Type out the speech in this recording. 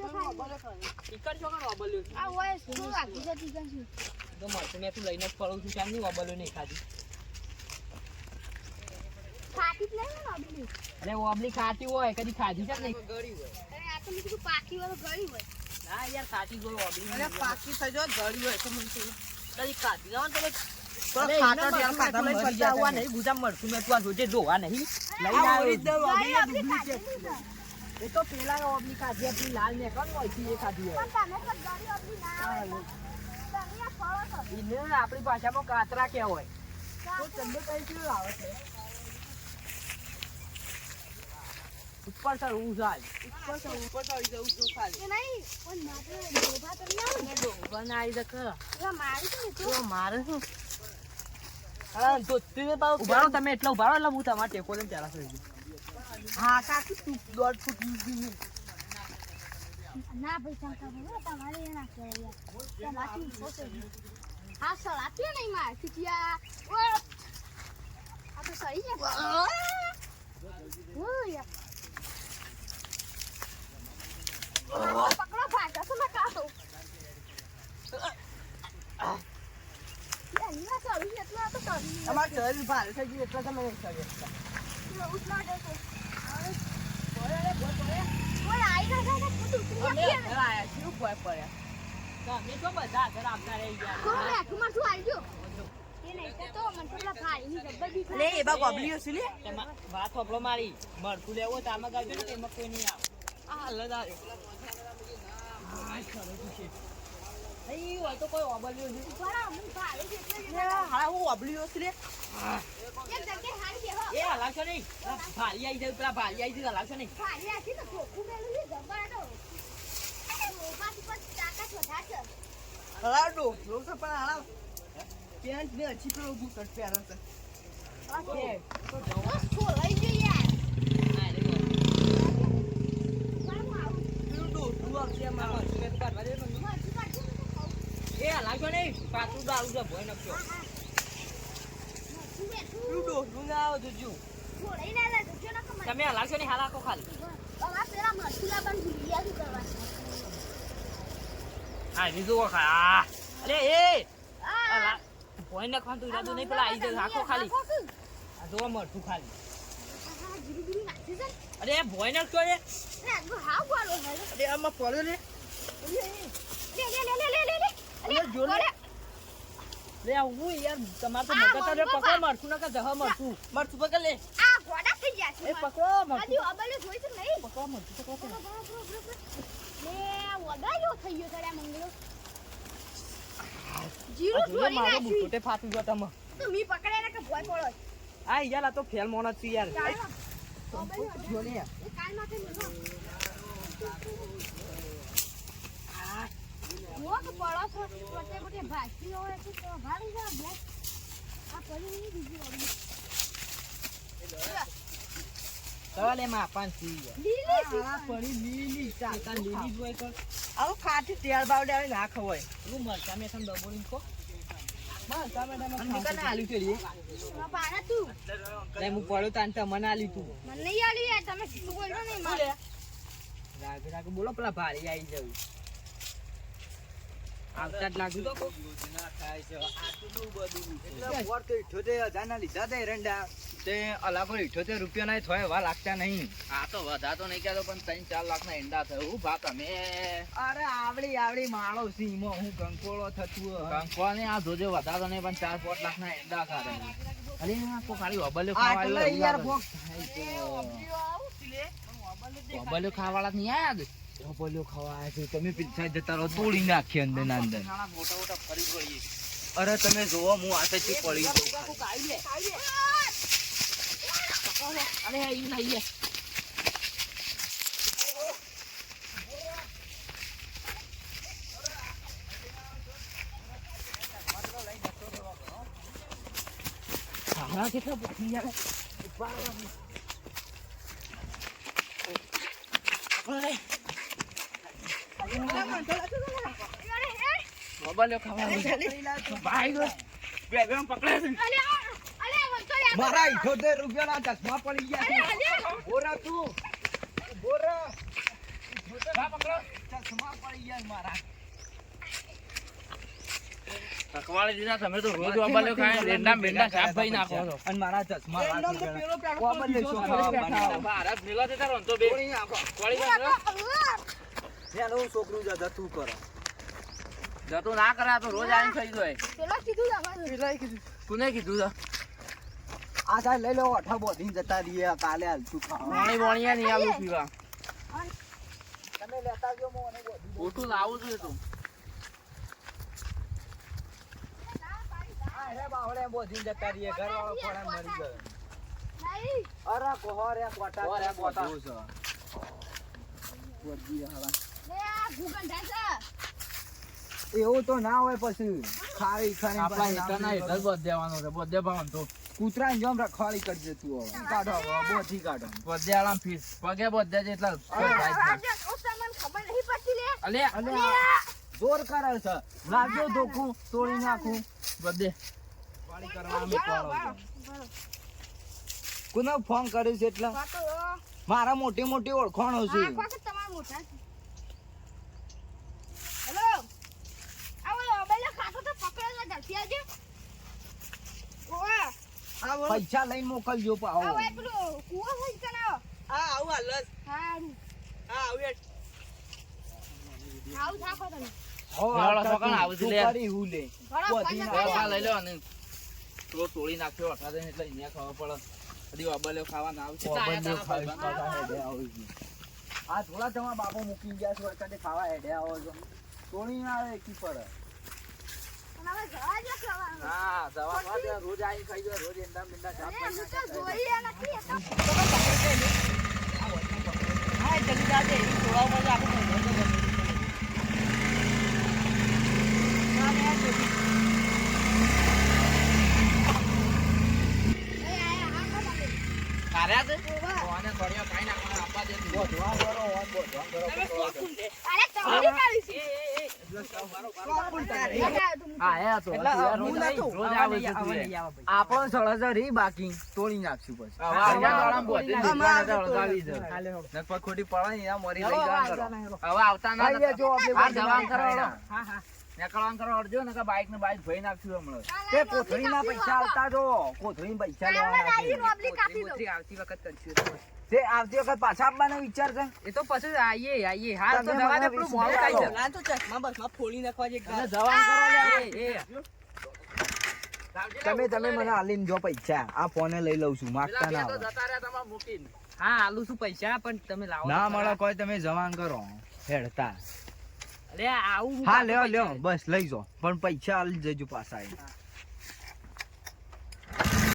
તો ખાલી ટીકર છો કણ ઓબલ્યો છે આ ઓય શું આખી જતી કશું તો મરતું મેં તું લઈને જ પડું છું ચાલ ની ઓબલ્યો નહીં ખાધી ખાતી જ નહીં ને ઓબલી અરે ઓબલી ખાતી હોય કદી ખાધી છે નહીં ગળી હોય અરે આ તો મેં કીધું પાકી વાળો ગળી હોય ના યાર ખાતી હોય ઓબલી અરે પાકી થઈ જો ગળી હોય તો મને કદી ખાધી ના તો તો ખાતો યાર ખાતા લઈ મરી પડતા હોવા જાય નહીં ગુજામ મરતું મેં તું આ જોજે જોવા નહીં લઈ આ આવ્યો ઓરિજિનલ ગળી ઓબલી આપણી ડુપ્લિકેટ ખાધી નહીં એ તો પેલા ઓબલી ખાધી હતી લાલ ને કોણ હોય છે એ ખાધી હોય પણ તમે તો ગળી આપણી ના આવે તમે આ ફળો છો એને આપણી ભાષામાં કાતરા કહેવાય તો ચંદો કઈ કેવું આવે છે ઉપર સર હું જાય ઉપર તો આવી જવું છું ખાલી એ નહીં પણ મારે ડોભા તો નહીં આવે ને બનાવી દે કર એ મારી તો નહીં તો મારે શું હા તો તું પાવ ઉભારો તમે એટલો ઉભારો એટલે હું તમારે ટેકો લઈને ચાલા થઈ હા કાકી તું 1.5 ફૂટ યુઝ ના ભાઈ શંકા ભાઈ તમારે એ ના કહેવાય યાર તમારી ફોટો હા સર આપ્યો નહીં માર ખીચિયા આ તો સહી છે ઓ યાર પકડો ફાટા તો ના કાતો યાર ના સરું એટલે આ તો સરી અમાર ઘર ભારે થઈ ગયું એટલે તમે નહીં કરી શકતા ઉઠલા દેતો બોલ આઈ ના જાય ને તું ઉતરી અમે ગયા ઘર આયા છીએ ઉપર પડ્યા તમે તો બધા ઘર આપતા રહી ગયા કોણ બેઠું માં શું આવી ગયો એ નહીં તો મને તો પેલા ભાઈની જબ્બર બીક લે એ બા ગોબલીઓ છે લે તેમાં વાત હોપલો મારી મરતું લેવો તો આમાં ગાવજો ને એમાં કોઈ નહીં આવે આ લદાયો આ ખરો છે નહીં હોય તો કોઈ ઓબલ્યો છે બરાબર મને ભાઈ છે એટલે લે હા હું ગોબલીઓ છે લે એક જગ્યાએ હારી બેહો એ હલાવશો નહીં ભારી આવી જાય પેલા ભારી આવી જાય હલાવશો નહીં ભાઈ આથી તો ખોખું મેલું છે જબ્બર તો બાકી પછી તાકાત વધારે છે હલાડો લોક પણ હલાવ પેન્ટ ને અછી પર ઊભું કર પ્યારો છે ઓકે બસ છોલાઈ ગઈ યાર આ રે બરાબર આવું પેલું ડોઢું આવશે આમાં અમાર સુગર કાઢવા દે મને મરચું કાઢી તો ખાવ એ હલાવશો નહીં પાછું દારૂ છે ભોય નખ્યો મરચું બેઠું પેલું ડોઢું ના આવે જોજો છોડાઈ ના જાય જો ના કમાય તમે હલાવશો નહીં હાલાકો ખાલી બાબા પેલા મરચું લાવવાનું ભૂલી ગયા શું કરવા આ રીજો ખા અરે એ આ ભોય નખવાનું તું ઈરાદો નહીં પેલા આવી જાય રાખો ખાલી આ જોવા મળતું ખાલી હા જીરું જીરું નાખી છે અરે ભોય નખતો એ ને આ હાવ બોલો હે અરે આમાં પડ્યો લે લે અરે જો લે લે હું યાર તમાર તો આ મગજ અરે મરઘો પકડ મળતું નકર જહ મળતું મરચું પકડ લે આ ગોડા થઈ ગયા છે એ પકડો મળતું આજી અબલે જોઈ છે નહીં પકડો મળતું પકડો લે વગાડ્યો થઈ ગયો તડ્યા મંગળો આ જીરું જોજે છોડી મારો નાખી બુટોટે ફાટી ગયો તમે તો મી પકડે ને કે ભોય પડો આ યાર આ તો ફેલ મોન જ છે યાર જો લે એ કાલ માથે લેવો મોક પડો છો પોતે પોતે ભાગી હોય છે તો ભાડી જા બે આ પડી ની બીજી ઓડી સવાલે માં પાંચી લીલી આ પડી લીલી કાન લીલી જ હોય તો આવું ખાટી તેલ બાવડે આવી ના ખવાય હું મરચા મે તમે દબોડી કો બસ તમે અને કને આલી પેલી માં પાણા તું લે હું પડ્યો તાન તે મને આલી તું મને નહીં આલી યાર તમે શું બોલો નહીં મારે રાગ રાગ બોલો પેલા ભારી આવી જવું આવતા જ લાગ્યું તો કો ₹78,000 ના થોય વા લાગતા નહીં આ તો વધા તો નહીં કહેતો પણ 3-4 લાખ ના ઈંડા થયું હું ભા તમે અરે આવડી માળો સીમો હું કંકોળો થતું કંકોળા ને આ જોજો વધા તો નહીં પણ 4-5 લાખ ના ઈંડા ખાધા અરે આ તો ખાલી ઓબલ્યો આટલે યાર ભોગ ઓબલ્યો ખાવાળા નહીં આયા બોલ્યો ખવાય છે તમે પીછા જતા રહો તોડી નાખી અંદર ના અંદર મોટા મોટા ફરી પડીએ અરે તમે જોવો હું આ થી પડી ગયો અરે ઈ નહીં ખાવા કેટલા પડી ગયા ઓબલ્યો ખાવા ભાઈ ગયો બે પકડે મારા 78 રૂપિયા ના ચશ્મા પડી ગયા છે બોરા તું બોરા ભા પકડો હાથમાં પડી ગયા મારા. તકવાળી દીધા તમે તો રોજ ઓબલ્યો ખાય રેંડા બેંડા સાફ ભાઈ નાખો છો. અને મારા ચશ્મા એમનો લાગી તો ગયા. પેલો પેલો કોબલ લેશો બીજો ખાવા બેઠા માટે. હો. ભારત મેલા તે તારો તો બે તોડી નાખો. કોળી માં એનું છોકરું જતા તું કરો. જતો ના કરે આ તો રોજ આવીને ખાઈ જાય. પેલા કીધું તમારું પેલાએ કીધું. કોને કીધું છે? આ સાહેબ લઈ લો અઠા બોધીને જતા રહીએ કાલે હાલતું ખાવા. પાણી બોણીયા નહીં આલું પીવા. તમે લેતા આવજો હું મને બોધી. ખોટું લાવું છું તું. આ રે બાવળે બોધીને જતા રહીએ ઘરવાળો ખોડા મરી ગયો. નહીં અરે કોહરે કોટા કોહરે કોટા. બધું છે. બોધી હાલા. લે આ ભૂગન જાય છે એવું તો ના હોય પછી ખાવી ખાને આપણા હેઠળના હેઠળ બોધ દેવાનો છે. બોધ દે ભાવન તો. કૂતરાની જેમ રખવાળી કરજે તું હવે કાઢો હવે બોધી કાઢો. બોધ દે આલામ ફીસ. પગે બોધ દેજે એટલે જાય છે. આજે ઓસામન ખબર નહીં પડતી લે અલે અને જોર કરે છે લાગ્યો ધોકું તોડી નાખું. બોધ દે. પાણી કરવા અમે બરો, પડો બરો. કોને ફોન કર્યો છે એટલે વાતો મારા મોટી મોટી ઓળખાણો છે. આ કોક તમારા મોટા છે હેલો આવો ઓબેલે ખાતો તો પકડેલો જલ્દી આવજો ઓવા આ બોલો. પૈસા લઈને મોકલજો પાવો. આવો એ પેલું કૂવો હોય કે ના આ આવું હાલ જ. હારું આ આવું યાર. આવું થાકો તમે પેલો છોકરો આવું છે લે. શું કરી હું લે ઘણો બોધી ફોન ના આ લઈ લો અને તો તોડી નાખ્યો અઠા દઈને એટલે અહીંયા ખબર પડે. હજી ઓબલ્યો ખાવાના આવશે. ઓબલ્યો ખાઈ ખાતા હેડે આવો છે. આ થોડા તમારા બાપો મૂકી ગયા છો એટલે ખાવા હેડે આવો છો. તોડી ના આવે કી પર અને હવે જવા જો ખાવાનું હા દવા ખવા દે. રોજ આવીને ખાઈ જાય. રોજ એંડા બેંડા સાફ અરે કરી હું તો નાખે. જોઈએ નથી એ તો હા, જલ્દી જાજે. ઈ થોડા ઉપર આખું થઈ જાય. ના, ના, જલ્દી. એ આયા આ કોણ કાર્યા છે? ઓવા તો આને કડિયો ખાઈ નાખવાના આપવા દે તું. બોધવા કરો હોત બોધવા કરો હવે શોખું લે. અરે તમારી કાઢી છે શોખું તારે. આયા તો એટલે હતું. હું રોજ નતું. રોજ આવે છે તું એ. આવે ભાઈ. આપણો સળસ રહી બાકી તોડી નાખશું પછી. હવે અહીંયા દોડામાં બોધ દે. આમાં દુકાને આવજો અળગાવી તો. છે. હાલે હેડો. નકર ખોટી પડે ને એના મરી હેડો, લઈ હવે જવાનું કરો. આવજો ને હેડો. હવે આવતા ના ખાઈ લેજો આપણે આ બોધી જવાન ના કરો ખાય હેડો. ના. હા, હા. નીકળવાનું કરો અડજો ને કે બાઈક ને બાઈક ભઈ નાખશું હમણાં. તે કોથળીના પૈસા આવતા જો કોથળીના પૈસા લેવાના છે. નોબલી કાપી દો કોથળી આવતી વખત કરશું. તે આવતી વખત પાછા આપવાનો વિચાર છે. એ તો પછી આઈએ. હાલ તો તમે જવા દે, મને પેલું વીસ મોડું રૂપિયા થાય છે. આલો. ના, તો ચશ્મા બસમાં ફોડી નાખવા જે અને જવાન કરો લે. તમે મને આલીને જો પૈસા આ ફોને લઈ લઉં છું માગતા ના પેલા બે તો આવે. જતા રહ્યા તમારે મૂકીને. હા, આલુ શું પૈસા પણ તમે લાવો ના તો મળે ખરા. કોઈ તમે જવાન કરો હેડતા. અરે આવું હું હા પાછો લ્યો પૈસા લ્યો બસ લઈ જાઓ પણ પૈસા આલી જજો પાછા આવીને.